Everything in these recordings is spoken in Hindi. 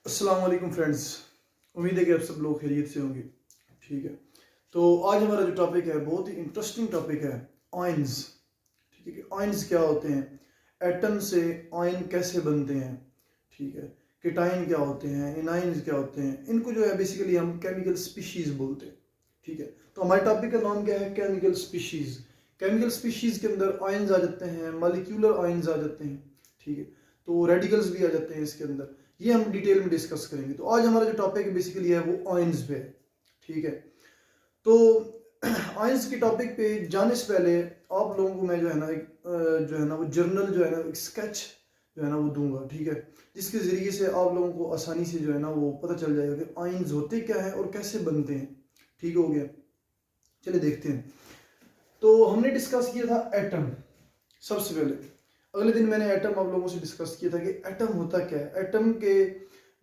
अस्सलाम वालेकुम फ्रेंड्स। उम्मीद है कि आप सब लोग खैरियत से होंगे। ठीक है, तो आज हमारा जो टॉपिक है बहुत ही इंटरेस्टिंग टॉपिक है, आयंस। ठीक है कि आयंस क्या होते हैं, एटम से आयन कैसे बनते हैं, ठीक है, केटाइन क्या होते हैं, एनाइंस क्या होते हैं, इनको जो है बेसिकली हम केमिकल स्पीशीज़ बोलते हैं। ठीक है, तो हमारे टॉपिक का नाम क्या है, केमिकल स्पीशीज़। केमिकल स्पीशीज़ के अंदर आयंस आ जाते हैं, मॉलिक्यूलर आयंस आ जाते हैं। ठीक है, तो रेडिकल्स भी आ जाते हैं इसके अंदर। ये हम डिटेल में डिस्कस करेंगे। तो आज हमारा जो टॉपिक बेसिकली है वो आयंस पे है। ठीक है, तो आयंस के टॉपिक पे जाने से पहले आप लोगों को मैं जो है ना जो है ना वो जर्नल जो है ना एक स्केच जो है ना वो दूंगा। ठीक है, जिसके ज़रिए से आप लोगों को आसानी से जो है ना वो पता चल जाएगा कि आयंस होते क्या हैं और कैसे बनते हैं। ठीक हो गया, चलिए देखते हैं। तो हमने डिस्कस किया था एटम सबसे पहले। अगले दिन मैंने एटम आप लोगों से डिस्कस किया था कि एटम होता क्या है। एटम के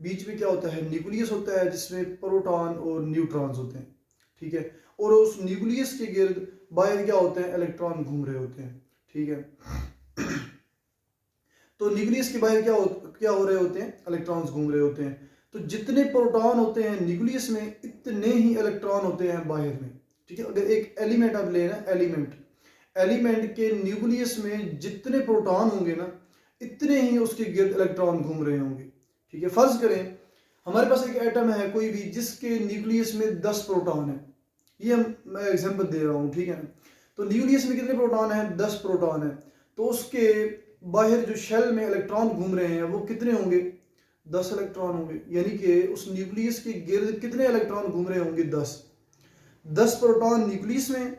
बीच में क्या होता है, न्यूक्लियस होता है जिसमें प्रोटॉन और न्यूट्रॉन्स होते हैं। ठीक है, और उस न्यूक्लियस के गिर्द बाहर क्या होते हैं, इलेक्ट्रॉन घूम रहे होते हैं। ठीक है, तो न्यूक्लियस के बाहर क्या हो रहे होते हैं, इलेक्ट्रॉन्स घूम रहे होते हैं। तो जितने प्रोटॉन होते हैं न्यूक्लियस में, इतने ही इलेक्ट्रॉन होते हैं बाहर में। ठीक है, अगर एक एलिमेंट आप लेना, एलिमेंट के न्यूक्लियस में जितने प्रोटॉन होंगे ना, इतने ही उसके गिर्द इलेक्ट्रॉन घूम रहे होंगे। ठीक है, फर्ज करें हमारे पास एक एटम है कोई भी जिसके न्यूक्लियस में 10 प्रोटॉन है। ये मैं एग्जांपल दे रहा हूँ। ठीक है, तो न्यूक्लियस में कितने प्रोटॉन है, 10 प्रोटॉन है। तो उसके बाहर जो शेल में इलेक्ट्रॉन घूम रहे हैं वो कितने होंगे, 10 इलेक्ट्रॉन होंगे। यानी कि उस न्यूक्लियस के गिर्द कितने इलेक्ट्रॉन घूम रहे होंगे, 10 प्रोटॉन न्यूक्लियस में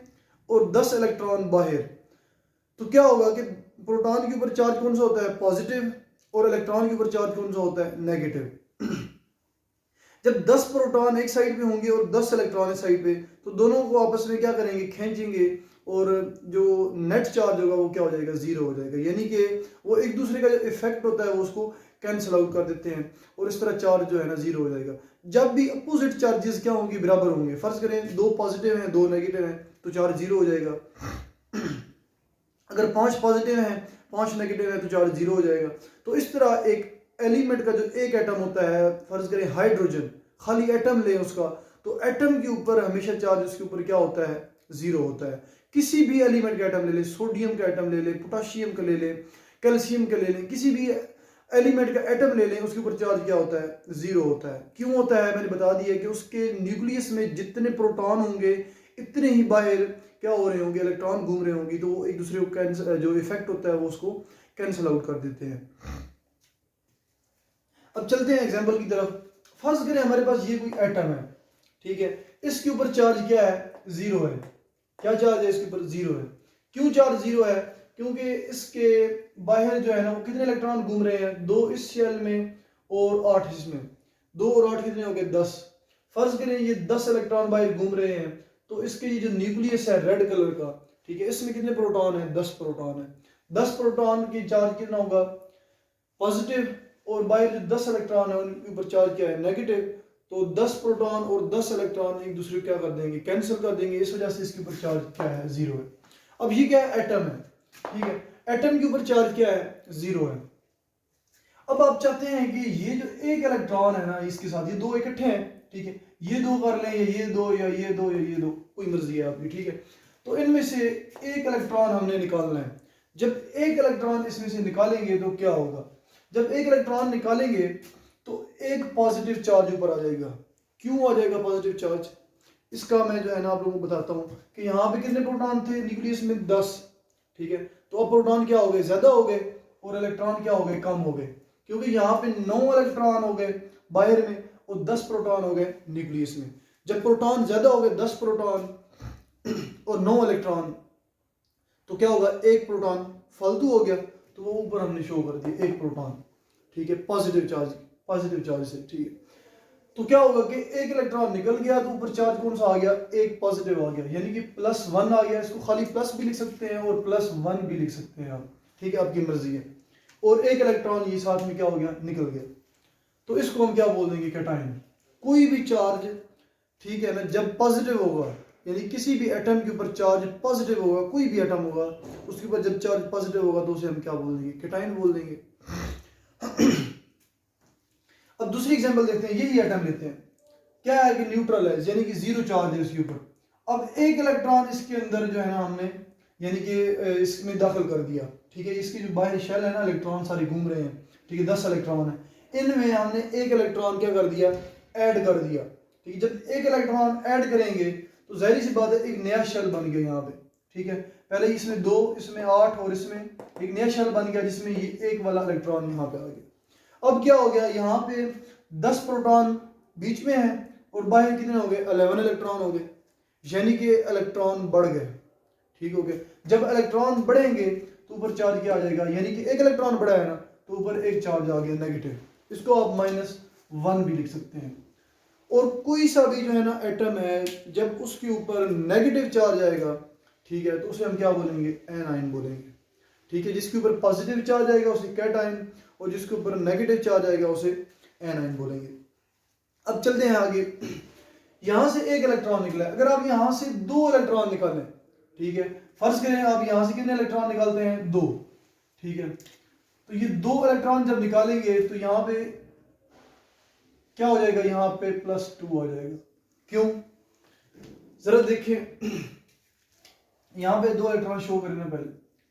और 10 इलेक्ट्रॉन बाहर। तो क्या होगा कि प्रोटॉन के ऊपर चार्ज कौन सा होता है, पॉजिटिव, और इलेक्ट्रॉन के ऊपर चार्ज कौन सा होता है, नेगेटिव। जब 10 प्रोटॉन एक साइड पे होंगे और 10 इलेक्ट्रॉन इस साइड पे, तो दोनों को आपस में क्या करेंगे, खींचेंगे, और जो नेट चार्ज होगा वो क्या हो जाएगा, जीरो हो जाएगा। यानी कि वो एक दूसरे का जो इफेक्ट होता है वो उसको कैंसिल आउट कर देते हैं, और इस तरह चार्ज जो है ना जीरो हो जाएगा। जब भी अपोजिट चार्जेस क्या होंगे, बराबर होंगे। फर्ज करें 2 पॉजिटिव हैं 2 नेगेटिव हैं, तो चार्ज जीरो हो जाएगा। अगर 5 पॉजिटिव हैं 5 नेगेटिव हैं, तो चार्ज जीरो हो जाएगा। तो इस तरह एक एलिमेंट का जो एक एटम होता है, फर्ज करें हाइड्रोजन, खाली एटम लें उसका, तो एटम के ऊपर हमेशा चार्ज उसके ऊपर क्या होता है, जीरो होता है। किसी भी एलिमेंट का एटम ले लें, सोडियम का एटम ले लें, पोटाशियम का ले लें, कैल्शियम का ले लें, किसी भी एलिमेंट का एटम ले लें, उसके ऊपर चार्ज क्या होता है, जीरो होता है। क्यों होता है, मैंने बता दिया कि उसके न्यूक्लियस में जितने प्रोटॉन होंगे इतने ही बाहर क्या हो रहे होंगे, इलेक्ट्रॉन घूम रहे होंगे। तो वो एक दूसरे को कैंसिल, जो इफेक्ट होता है वो उसको कैंसिल आउट कर देते हैं। अब चलते हैं एग्जांपल की तरफ। फर्ज करें हमारे पास ये कोई एटम है। ठीक है, इसके ऊपर चार्ज क्या है, जीरो है। क्या चार्ज है इसके ऊपर, जीरो है। क्यों चार्ज जीरो है, क्योंकि इसके बाहर जो है ना वो कितने इलेक्ट्रॉन घूम रहे हैं, 2 इस शेल में और 8 इसमें। 2 और 8 कितने हो गए, 10। फर्ज करें ये 10 इलेक्ट्रॉन बाहर घूम रहे हैं, तो इसके ये जो न्यूक्लियस है रेड कलर का, ठीक है, इसमें कितने प्रोटॉन है, 10 प्रोटॉन है। 10 प्रोटॉन की चार्ज कितना होगा, पॉजिटिव, और बाहर जो 10 इलेक्ट्रॉन है उनके ऊपर चार्ज क्या है, नेगेटिव। तो 10 प्रोटॉन और 10 इलेक्ट्रॉन एक दूसरे को क्या कर देंगे, कैंसिल कर देंगे। इस वजह से इसके ऊपर चार्ज क्या है, जीरो है। अब ये क्या है, एटम है। ठीक है, एटम के ऊपर चार्ज क्या है, जीरो है। अब आप चाहते हैं कि ये जो एक इलेक्ट्रॉन है ना, इसके साथ ये दो इकट्ठे हैं। ठीक है, ये दो कर लें, या ये दो, या ये दो, या ये दो, कोई मर्जी है आपकी। ठीक है, तो इनमें से एक इलेक्ट्रॉन हमने निकालना है। जब एक इलेक्ट्रॉन इसमें से निकालेंगे तो क्या होगा, जब एक इलेक्ट्रॉन निकालेंगे तो एक पॉजिटिव चार्ज ऊपर आ जाएगा। क्यों आ जाएगा पॉजिटिव चार्ज, इसका मैं जो है ना आप लोगों को बताता हूँ कि यहाँ पे कितने प्रोटॉन थे न्यूक्लियस में, 10। ठीक है, तो अब प्रोटॉन क्या हो गए, ज्यादा हो गए, और इलेक्ट्रॉन क्या हो गए, कम हो गए। क्योंकि यहाँ पे 9 इलेक्ट्रॉन हो गए बाहर में और 10 प्रोटॉन हो गए न्यूक्लियस में। जब प्रोटॉन ज्यादा हो गए, 10 प्रोटॉन और 9 इलेक्ट्रॉन, तो क्या होगा, एक प्रोटॉन फालतू हो गया, तो वो ऊपर हमने शो कर दिया एक प्रोटॉन। ठीक है, पॉजिटिव चार्ज से। ठीक है, तो क्या होगा कि एक इलेक्ट्रॉन निकल गया तो ऊपर चार्ज कौन सा आ गया, एक पॉजिटिव आ गया, यानी कि +1 आ गया। इसको खाली प्लस भी लिख सकते हैं और +1 भी लिख सकते हैं आप। ठीक है, आपकी मर्जी है। और एक इलेक्ट्रॉन ये साथ में क्या हो गया, निकल गया, तो इसको हम क्या बोल देंगे, कैटाइन। कोई भी चार्ज, ठीक है ना, जब पॉजिटिव होगा, यानी किसी भी एटम के ऊपर चार्ज पॉजिटिव होगा, कोई भी एटम होगा उसके ऊपर जब चार्ज पॉजिटिव होगा तो उसे हम क्या बोल देंगे, कैटाइन बोल देंगे। अब दूसरी दूसरी एग्जांपल देखते हैं, यही एटम लेते हैं, क्या है कि न्यूट्रल है, यानी कि जीरो चार्ज है उसके ऊपर। अब एक इलेक्ट्रॉन इसके अंदर जो है ना हमने यानी कि इसमें दाखिल कर दिया, ठीक है। इसकी जो बाहर शेल है ना, इलेक्ट्रॉन सारे घूम रहे हैं, ठीक है, 10 इलेक्ट्रॉन है, इनमें हमने एक इलेक्ट्रॉन क्या कर दिया, ऐड कर दिया, ठीक है। जब एक इलेक्ट्रॉन ऐड करेंगे तो जाहिर सी बात है एक नया शेल बन गया यहाँ पे, ठीक है। पहले इसमें 2, इसमें 8 और इसमें एक नया शेल बन गया जिसमें ये एक वाला इलेक्ट्रॉन यहाँ पे आ गया। अब क्या हो गया, यहाँ पे 10 प्रोटॉन बीच में है और बाहर कितने हो गए, 11 इलेक्ट्रॉन हो गए, यानी कि इलेक्ट्रॉन बढ़ गए, ठीक हो गया। जब इलेक्ट्रॉन बढ़ेंगे तो ऊपर चार्ज क्या आ जाएगा, यानी कि एक इलेक्ट्रॉन बढ़ा है ना तो ऊपर एक चार्ज आ गया नेगेटिव, इसको आप -1 भी लिख सकते हैं। और कोई सा भी जो है ना एटम है, जब उसके ऊपर नेगेटिव चार्ज आएगा, ठीक है, तो उसे हम क्या बोलेंगे, एनाइन बोलेंगे, ठीक है। जिसके ऊपर पॉजिटिव चार्ज आएगा उसे कैटाइन और जिसके ऊपर नेगेटिव चार्ज आएगा उसे एनाइन बोलेंगे। अब चलते हैं आगे, यहां से एक इलेक्ट्रॉन निकला है, अगर आप यहां से 2 इलेक्ट्रॉन निकालें, ठीक है, फर्ज करें आप यहां से कितने इलेक्ट्रॉन निकालते हैं, 2, ठीक है। तो ये 2 इलेक्ट्रॉन जब निकालेंगे तो यहां पे क्या हो जाएगा, यहां पे +2 आ जाएगा। क्यों, जरा देखिए, यहां पे 2 इलेक्ट्रॉन शो करने पहले,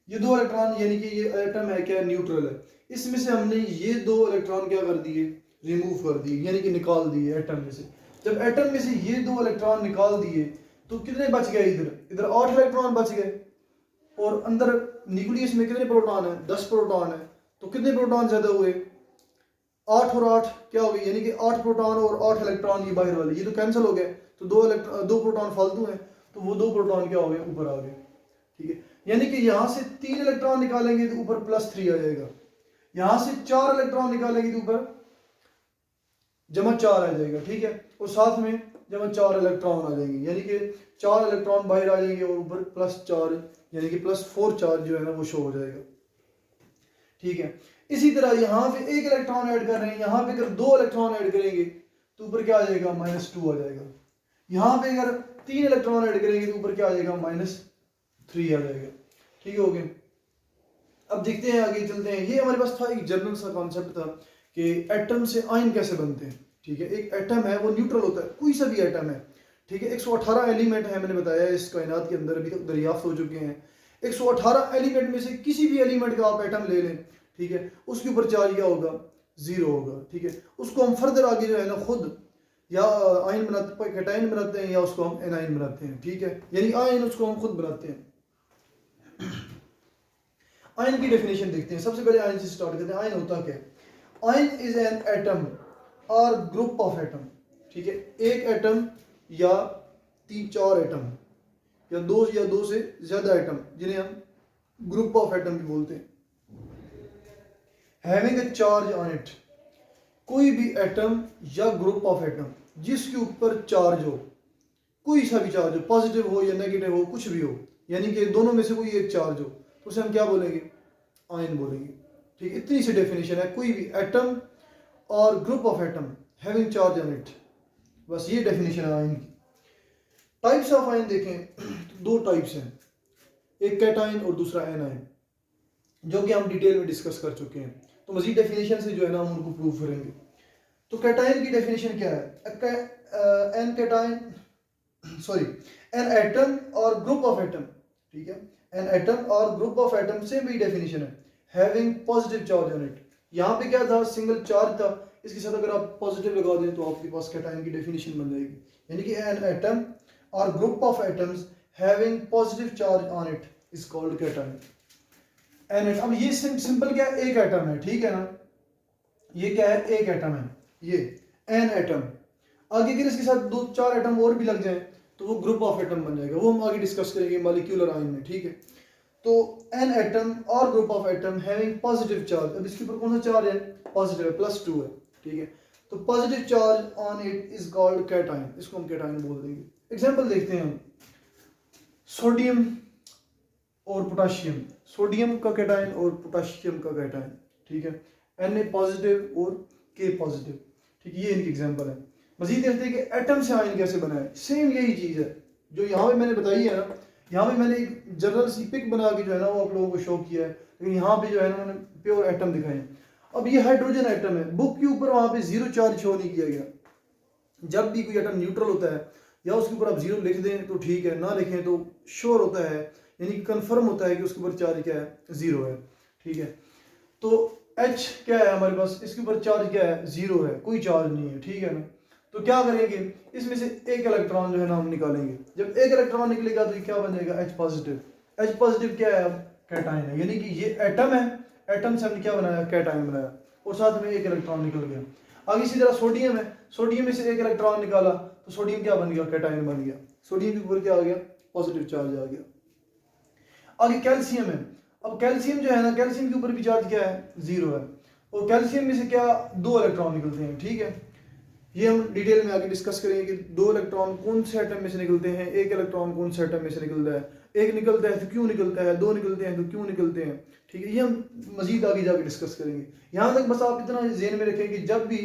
ये 2 इलेक्ट्रॉन यानी कि ये एटम है क्या, न्यूट्रल है, इसमें से हमने ये 2 इलेक्ट्रॉन क्या कर दिए, रिमूव कर दिए, यानी कि निकाल दिए एटम में से। जब एटम में से ये 2 इलेक्ट्रॉन निकाल दिए तो कितने बच गए, इधर 8 इलेक्ट्रॉन बच गए, और अंदर न्यूक्लियस में कितने प्रोटॉन है, 10 प्रोटॉन है, तो कितने प्रोटॉन ज्यादा हुए, 8 और 8 क्या हो गए, यानी कि 8 प्रोटॉन और 8 इलेक्ट्रॉन, ये बाहर वाले ये तो कैंसिल हो गए, तो 2 प्रोटॉन फालतू हैं, तो वो 2 प्रोटॉन क्या हो गए, ऊपर आ गए, ठीक है। यानी कि यहां से 3 इलेक्ट्रॉन निकालेंगे तो ऊपर +3 आ जाएगा, यहां से 4 इलेक्ट्रॉन निकालेंगे तो ऊपर -4 आ जाएगा, ठीक है, और साथ में -4 इलेक्ट्रॉन आ जाएंगे, यानी कि 4 इलेक्ट्रॉन बाहर आ जाएंगे और ऊपर +4 यानी कि +4 चार्ज जो है ना वो शो हो जाएगा, ठीक है। इसी तरह यहाँ पे एक इलेक्ट्रॉन ऐड कर रहे हैं, यहाँ पे अगर 2 इलेक्ट्रॉन ऐड करेंगे तो ऊपर क्या आ जाएगा, -2 आ जाएगा। यहाँ पे अगर 3 इलेक्ट्रॉन ऐड करेंगे तो ऊपर क्या आ जाएगा, -3 आ जाएगा, ठीक हो गया। अब देखते हैं, आगे चलते हैं। ये हमारे पास था एक जनरल सा कॉन्सेप्ट था कि एटम से आयन कैसे बनते हैं, ठीक है। एक एटम है वो न्यूट्रल होता है, कोई सा भी एटम है, ठीक है। 118 एलिमेंट है, मैंने बताया इस कायनात के अंदर अभी तक दरियाफ्त हो चुके हैं। 118 एलिमेंट में से किसी भी एलिमेंट का आप एटम ले लें, ठीक है, उसके ऊपर चार्ज क्या होगा, 0 होगा, ठीक है। उसको हम फर्दर आगे जो है ना खुद या आयन बनाते, कैटायन बनाते हैं, या उसको हम एनायन बनाते हैं, ठीक है, यानी आयन उसको हम खुद बनाते हैं। आयन की डेफिनेशन देखते हैं, सबसे पहले आयन से स्टार्ट करते हैं। आयन होता क्या है, आयन इज एन एटम और ग्रुप ऑफ एटम, ठीक है, एक एटम या 3-4 एटम या 2 से ज्यादा एटम, जिन्हें हम ग्रुप ऑफ एटम भी बोलते हैं। Having a charge on it, कोई भी एटम या ग्रुप ऑफ एटम जिसके ऊपर चार्ज हो, कोई सा भी चार्ज हो, पॉजिटिव हो या नेगेटिव हो, कुछ भी हो, यानी कि दोनों में से कोई एक चार्ज हो, तो उसे हम क्या बोलेंगे, आयन बोलेंगे, ठीक। इतनी सी डेफिनेशन है, कोई भी एटम और group of atom having charge on it, बस ये डेफिनेशन है आयन की। टाइप्स ऑफ आयन देखें तो 2 टाइप्स हैं, एक कैटायन और दूसरा एनायन, जो कि हम डिटेल में डिस्कस कर चुके हैं, तो मजीद डेफिनेशन से जो है ना हम उनको प्रूव करेंगे। तो कैटायन की डेफिनेशन क्या है, an cation sorry an atom और ग्रुप ऑफ एटम, ठीक है, एन एटम और ग्रुप ऑफ एटम से भी डेफिनेशन है, having positive charge on it. यहाँ पे क्या था, सिंगल चार्ज था, इसके साथ अगर आप पॉजिटिव लगा दें तो आपके पास कैटायन की डेफिनेशन बन जाएगी, यानी कि एन एटम और group of atoms having positive charge on it is called cation. An atom, अब ये सिंपल क्या है, एक एटम है, ठीक है ना, ये क्या है, एक एटम है, ये एन एटम। आगे अगर इसके साथ 2-4 एटम और भी लग जाए तो वो ग्रुप ऑफ एटम बन जाएगा, वो हम आगे डिस्कस करेंगे मॉलिक्यूलर आयन में, ठीक है। तो एन एटम और group of atom having positive charge, अब इसके ऊपर कौन सा चार्ज है, पॉजिटिव है, +2 है, ठीक है, तो positive charge on it is called cation, इसको हम कैटायन बोल देंगे। एग्जांपल देखते हैं हम, सोडियम और पोटाशियम, सोडियम का कैटायन और पोटाशियम का कैटायन, ठीक है, Na पॉजिटिव और K पॉजिटिव, ठीक है, ये इनकी एग्जांपल है। मजीद देखते हैं कि एटम से आयन कैसे बना है, सेम यही चीज है जो यहाँ पे मैंने बताई है ना, यहाँ पे मैंने एक जनरल सी पिक बना के जो है ना वो आप लोगों को शो किया है, लेकिन यहाँ पे जो है ना मैंने प्योर एटम दिखाए हैं। अब ये हाइड्रोजन एटम है, बुक के ऊपर वहां पे जीरो चार्ज शो नहीं किया गया। जब भी कोई एटम न्यूट्रल होता है या उसके ऊपर आप जीरो लिख दें तो ठीक है, ना लिखें तो श्योर होता है, यानी कंफर्म होता है कि उसके ऊपर चार्ज क्या है, जीरो है। ठीक है, तो H क्या है हमारे पास, इसके ऊपर चार्ज क्या है, जीरो है, कोई चार्ज नहीं है। ठीक है ना, तो क्या करेंगे, इसमें से एक इलेक्ट्रॉन जो है ना हम निकालेंगे। जब एक इलेक्ट्रॉन निकलेगा तो ये क्या बन जाएगा, H पॉजिटिव। H पॉजिटिव क्या है, अब कैटाइन है, यानी कि ये एटम है, एटम से हमने क्या बनाया, कैटाइन बनाया, और साथ में एक इलेक्ट्रॉन निकल गया। आगे इसी तरह सोडियम है, सोडियम में से एक इलेक्ट्रॉन निकाला तो सोडियम क्या बन गया, कैटाइन बन गया, सोडियम के ऊपर क्या आ गया, पॉजिटिव चार्ज आ गया। आगे कैल्शियम है, अब कैल्शियम जो है ना, कैल्शियम के ऊपर भी चार्ज क्या है, जीरो है, और कैल्शियम में से क्या, दो इलेक्ट्रॉन निकलते हैं। ठीक है, ये हम डिटेल में आगे डिस्कस करेंगे कि दो इलेक्ट्रॉन कौन से एटम में से निकलते हैं, एक इलेक्ट्रॉन कौन से एटम में से निकलता है, एक निकलता है तो क्यों निकलता है, दो निकलते हैं तो क्यों निकलते हैं। ठीक है, ये हम मजीद आगे जाके डिस्कस करेंगे। यहाँ तक बस आप इतना ज़हन में रखें कि जब भी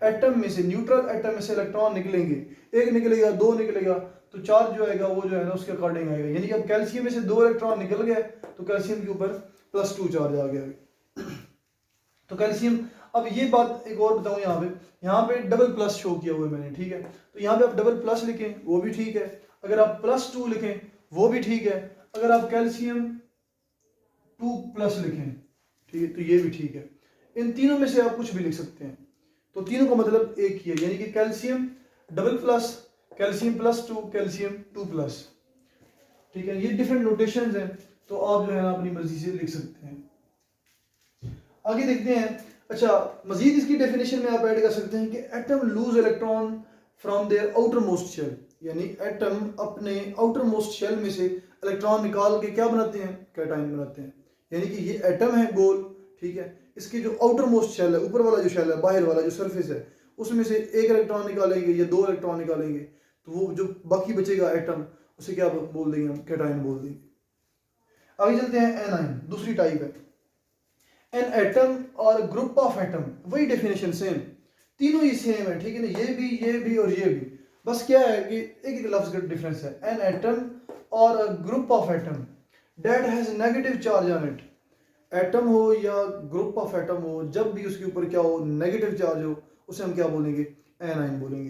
एटम में से, न्यूट्रल एटम में से इलेक्ट्रॉन निकलेंगे, एक निकलेगा, दो निकलेगा, तो चार्ज जो आएगा वो जो है ना उसके अकॉर्डिंग आएगा। यानी कि अब कैल्शियम में से दो इलेक्ट्रॉन निकल गए तो कैल्शियम के ऊपर +2 चार्ज आ गया। तो कैल्शियम, अब ये बात एक और बताऊं, यहाँ पे डबल प्लस शो किया हुआ है मैंने। ठीक है, तो यहाँ पे आप डबल प्लस लिखें वो भी ठीक है, अगर आप +2 लिखें वो भी ठीक है, अगर आप कैल्शियम 2+ लिखें, ठीक है, तो ये भी ठीक है। इन तीनों में से आप कुछ भी लिख सकते हैं, तो तीनों का मतलब एक ही है, यानी कि calcium double plus, calcium +2, calcium 2+। ठीक है, ये डिफरेंट नोटेशंस हैं, तो आप जो है ना अपनी मर्जी से लिख सकते हैं। आगे देखते हैं। अच्छा, मजीद इसकी डेफिनेशन में आप ऐड कर सकते हैं कि atom loose electron from their outermost shell, यानी एटम अपने आउटर मोस्ट शेल में से इलेक्ट्रॉन निकाल के क्या बनाते हैं, कैटाइन बनाते हैं। यानी कि ये एटम है गोल, ठीक है, इसकी जो आउटर मोस्ट शेल है, ऊपर वाला जो शेल है, बाहर वाला जो सरफेस है, उसमें से एक इलेक्ट्रॉन निकालेंगे या दो इलेक्ट्रॉन निकालेंगे, तो वो जो बाकी बचेगा एटम, उसे क्या बोल देंगे हम, कैटाइन बोल देंगे। आगे चलते हैं, एनाइन दूसरी टाइप है। एन एटम और ग्रुप ऑफ एटम, वही डेफिनेशन सेम, तीनों ही सेम है। ठीक है ना, ये भी और ये भी, बस क्या है कि एक लफ्ज का डिफरेंस है। एन एटम और group of atom that has negative charge on it, atom हो या ग्रुप ऑफ एटम हो, जब भी उसके ऊपर क्या हो, नेगेटिव चार्ज हो, उसे हम क्या बोलेंगे, एनाइन बोलेंगे।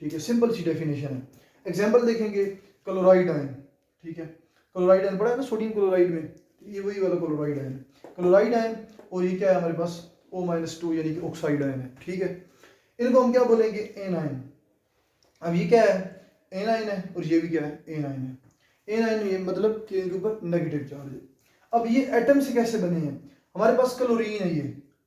ठीक है, सिंपल सी डेफिनेशन है। एग्जांपल देखेंगे, क्लोराइड आयन। ठीक है, क्लोराइड आयन पढ़ा है ना सोडियम क्लोराइड में, ये वही वाला क्लोराइड आयन, क्लोराइड आयन, और ये क्या है हमारे पास, O-2 यानी कि ऑक्साइड आयन है। ठीक है, इनको हम क्या बोलेंगे, एनाइन। अब ये क्या है, एनाइन है, और ये भी क्या है, एनाइन है। एनाइन ये मतलब कि इनके ऊपर नेगेटिव चार्ज है। अब ये एटम से कैसे बने हैं, हमारे पास क्लोरीन है ये।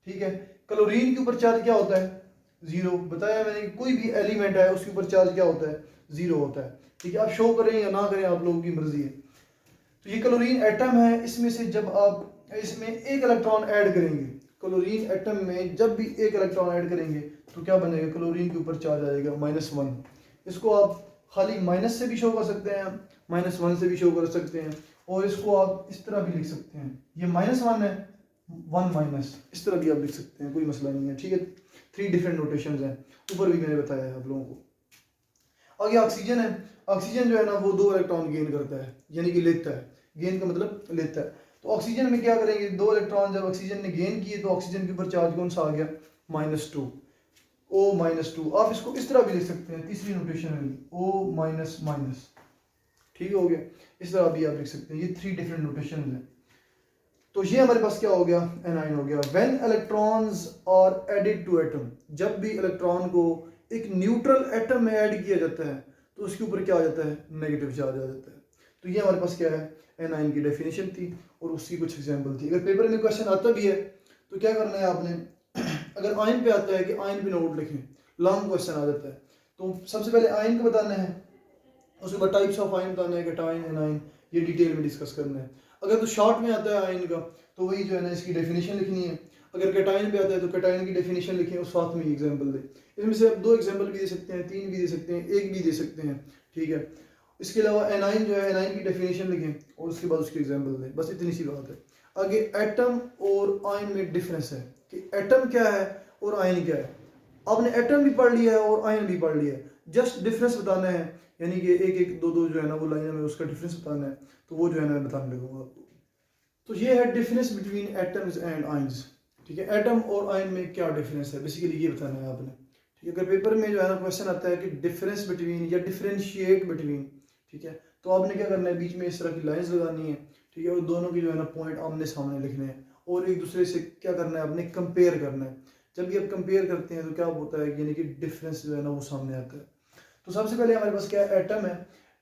ठीक है, क्लोरीन के ऊपर चार्ज क्या होता है, जीरो। बताया मैंने, कोई भी एलिमेंट है उसके ऊपर चार्ज क्या होता है, जीरो होता है। ठीक है, आप शो करें या ना करें, आप लोगों की मर्जी है। तो ये क्लोरीन एटम है, इसमें से जब आप इसमें एक इलेक्ट्रॉन ऐड करेंगे, क्लोरीन एटम में जब भी एक इलेक्ट्रॉन ऐड करेंगे तो क्या बनेगा, क्लोरीन के ऊपर चार्ज आएगा -1। इसको आप खाली माइनस से भी शो कर सकते हैं, -1 से भी शो कर सकते हैं, और इसको आप इस तरह भी लिख सकते हैं, ये -1 है, 1-, इस तरह भी आप लिख सकते हैं, कोई मसला नहीं है। ठीक है, 3 डिफरेंट नोटेशंस हैं, ऊपर भी मैंने बताया है आप लोगों को। आगे ऑक्सीजन है, ऑक्सीजन जो है ना वो 2 इलेक्ट्रॉन गेन करता है, यानी कि लेता है, गेन का मतलब लेता है। तो ऑक्सीजन में क्या करेंगे, 2 इलेक्ट्रॉन जब ऑक्सीजन ने गेन किए तो ऑक्सीजन के ऊपर चार्ज कौन सा आ गया, -2, O-2। आप इसको इस तरह भी लिख सकते हैं, तीसरी नोटेशन है O-। ठीक हो गया, इस तरह भी आप लिख सकते हैं, ये 3 डिफरेंट नोटेशन हैं। तो ये हमारे पास क्या हो गया, एनाइन हो गया। When electrons are added to atom, जब भी इलेक्ट्रॉन को एक न्यूट्रल एटम में ऐड किया जाता है तो उसके ऊपर क्या आ जाता है, नेगेटिव चार्ज आ जाता है। तो ये हमारे पास क्या है, एनाइन की डेफिनेशन थी और उसकी कुछ एग्जांपल थी। अगर पेपर में क्वेश्चन आता भी है तो क्या करना है आपने, अगर आयन पे आता है कि आयन पे नोट लिखें, लॉन्ग क्वेश्चन आ जाता है, तो सबसे पहले आयन को बताना है, उसके बाद टाइप्स ऑफ आयन बताना है, कैटायन, एनायन, ये डिटेल में डिस्कस करना है। अगर तो शॉर्ट में आता है आयन का तो वही जो है ना इसकी डेफिनेशन लिखनी है। अगर कैटायन पे आता है तो कैटायन की डेफिनेशन लिखें और साथ में एग्जांपल दें। इसमें से आप 2 एग्जांपल भी दे सकते हैं, 3 भी दे सकते हैं, 1 भी दे सकते हैं। ठीक है, इसके अलावा एनाइन जो है, एनाइन की डेफिनेशन लिखें और उसके बाद उसकी एग्जांपल दें, बस इतनी सी बात है। आगे एटम और आयन में डिफरेंस है कि एटम क्या है और आयन क्या है। आपने एटम भी पढ़ लिया है और आयन भी पढ़ लिया है, जस्ट डिफरेंस बताना है, यानी कि एक एक दो दो जो है ना वो लाइन में उसका डिफरेंस बताना है, तो वो जो है ना बताने लगूंगा आपको। तो ये है difference between atoms and ions. ठीक है। एटम और आयन में क्या डिफरेंस है, बेसिकली ये बताना है आपने। ठीक है, अगर पेपर में जो है ना क्वेश्चन आता है कि डिफरेंस बिटवीन या डिफरेंशिएट बिटवीन, ठीक है, तो आपने क्या करना है, बीच में इस तरह की लाइंस लगानी है, ठीक है, और दोनों की जो है ना पॉइंट आमने सामने लिखने हैं और एक दूसरे से क्या करना है, आपने कंपेयर करना है। जब भी आप कंपेयर करते हैं तो क्या होता है, यानी कि डिफरेंस जो है ना वो सामने आता है। तो सबसे पहले हमारे पास क्या है, एटम है।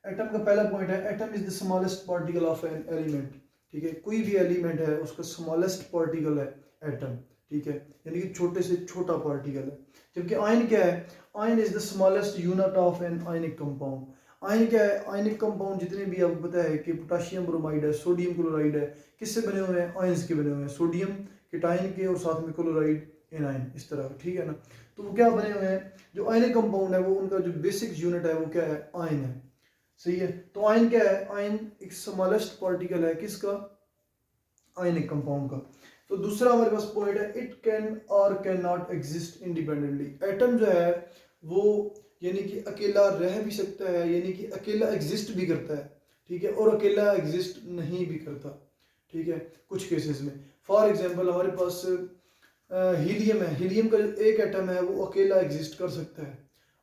एटम का पहला पॉइंट है, atom is the smallest particle of an element. ठीक है, कोई भी एलिमेंट है उसका स्मॉलेस्ट पार्टिकल है एटम। ठीक है, यानी कि छोटे से छोटा पार्टिकल है। जबकि आयन क्या है, ion is the smallest unit of an ionic compound. Ion क्या है, आयनिक कंपाउंड जितने भी आपको पता है कि पोटेशियम ब्रोमाइड है, सोडियम क्लोराइड है, किससे बने हुए हैं, आयंस के बने हुए हैं, सोडियम केटाइन के और साथ में क्लोराइड एनाइन, इस तरह। ठीक है ना, तो वो क्या बने हुए हैं, जो आयनिक कंपाउंड है वो उनका जो बेसिक यूनिट है वो क्या है, आयन है। सही है, तो आयन क्या है, आयन एक स्मॉलेस्ट पार्टिकल है किसका, आयनिक कंपाउंड का। तो दूसरा हमारे पास पॉइंट है, इट कैन और can not exist independently. Atom जो है वो यानी कि अकेला रह भी सकता है, यानी कि अकेला एग्जिस्ट भी करता है, ठीक है, और अकेला एग्जिस्ट नहीं भी करता। ठीक है, कुछ केसेस में, फॉर एग्जांपल हमारे पास हीलियम है, हीलियम का जो एक एटम है वो अकेला एग्जिस्ट कर सकता है।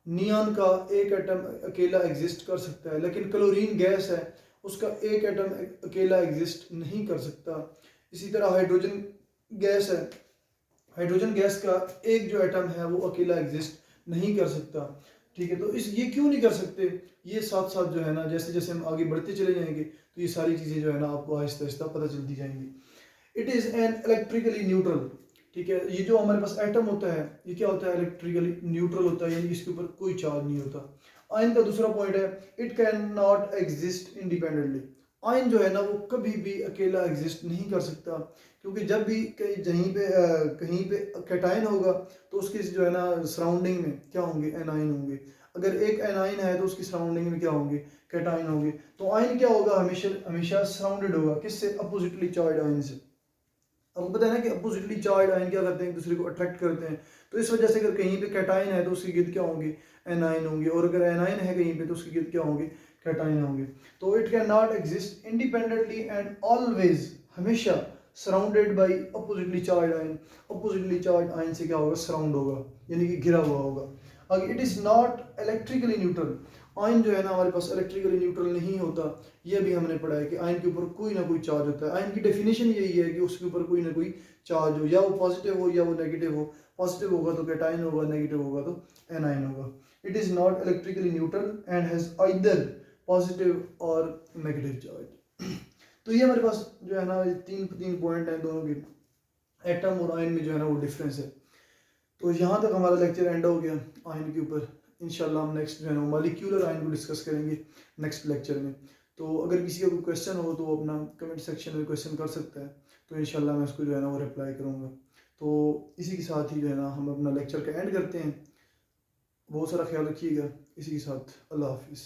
नियॉन का एक एटम अकेला एग्जिस्ट कर सकता है, लेकिन क्लोरीन गैस है उसका एक एटम अकेला एग्जिस्ट नहीं कर सकता। इसी तरह हाइड्रोजन गैस है, हाइड्रोजन गैस का एक जो एटम है वो अकेला एग्जिस्ट नहीं कर सकता। ठीक है, तो इस ये क्यों नहीं कर सकते, ये साथ साथ जो है ना जैसे जैसे हम आगे बढ़ते चले जाएंगे तो ये सारी चीज़ें जो है ना आपको आहिस्ता आहिस्ता पता चलती जाएंगी। It is an electrically neutral. ठीक है, ये जो हमारे पास एटम होता है ये क्या होता है, इलेक्ट्रिकली न्यूट्रल होता है, यानी इसके ऊपर कोई चार्ज नहीं होता। आयन का दूसरा पॉइंट है, it can not exist independently. Ion जो है ना वो कभी भी अकेला एग्जिस्ट नहीं कर सकता, क्योंकि जब भी कहीं पे कैटायन होगा तो उसके जो है ना सराउंडिंग में क्या होंगे, एनायन होंगे। अगर एक एनायन है तो उसकी सराउंडिंग में क्या होंगे, कैटायन होंगे। तो आयन क्या होगा, हमेशा हमेशा सराउंडेड होगा किससे, अपोजिटली चार्ज आयन से। आपको पता है ना कि अपोजिटली चार्ज आयन क्या करते हैं, एक दूसरे को अट्रैक्ट करते हैं। तो इस वजह से अगर कहीं पे कैटायन है तो उसके गिर्द क्या होंगे, एनायन होंगे, और अगर एनायन है कहीं पे तो उसके गिर्द क्या होंगे, कैटायन होंगे। तो it can not exist independently and always, हमेशा surrounded by oppositely charge ion. Oppositely charge ion से क्या होगा, सराउंड होगा, यानी कि घिरा हुआ होगा। अगर it is not electrically neutral, ion जो है ना हमारे पास इलेक्ट्रिकली न्यूट्रल नहीं होता। ये भी हमने पढ़ा है कि आयन के ऊपर कोई ना कोई चार्ज होता है। आयन की डेफिनेशन यही है कि उसके ऊपर कोई ना कोई चार्ज हो, या वो पॉजिटिव हो या वो नेगेटिव हो। पॉजिटिव होगा तो कैटायन होगा, नेगेटिव होगा तो एनायन होगा। It is not electrically neutral and has either positive और नेगेटिव चार्ज। तो ये हमारे पास जो है ना ये तीन पॉइंट हैं दोनों के, एटम और आयन में जो है ना वो डिफरेंस है। तो यहाँ तक हमारा लेक्चर एंड हो गया आयन के ऊपर। इंशाल्लाह हम नेक्स्ट जो है ना मॉलिक्यूलर आयन को डिस्कस करेंगे नेक्स्ट लेक्चर में। तो अगर किसी का कोई क्वेश्चन हो तो अपना कमेंट सेक्शन में क्वेश्चन कर सकता है, तो इंशाल्लाह मैं उसको जो है ना वो रिप्लाई करूँगा। तो इसी के साथ ही जो है ना हम अपना लेक्चर का एंड करते हैं। बहुत सारा ख्याल रखिएगा। इसी के साथ अल्लाह हाफिज़।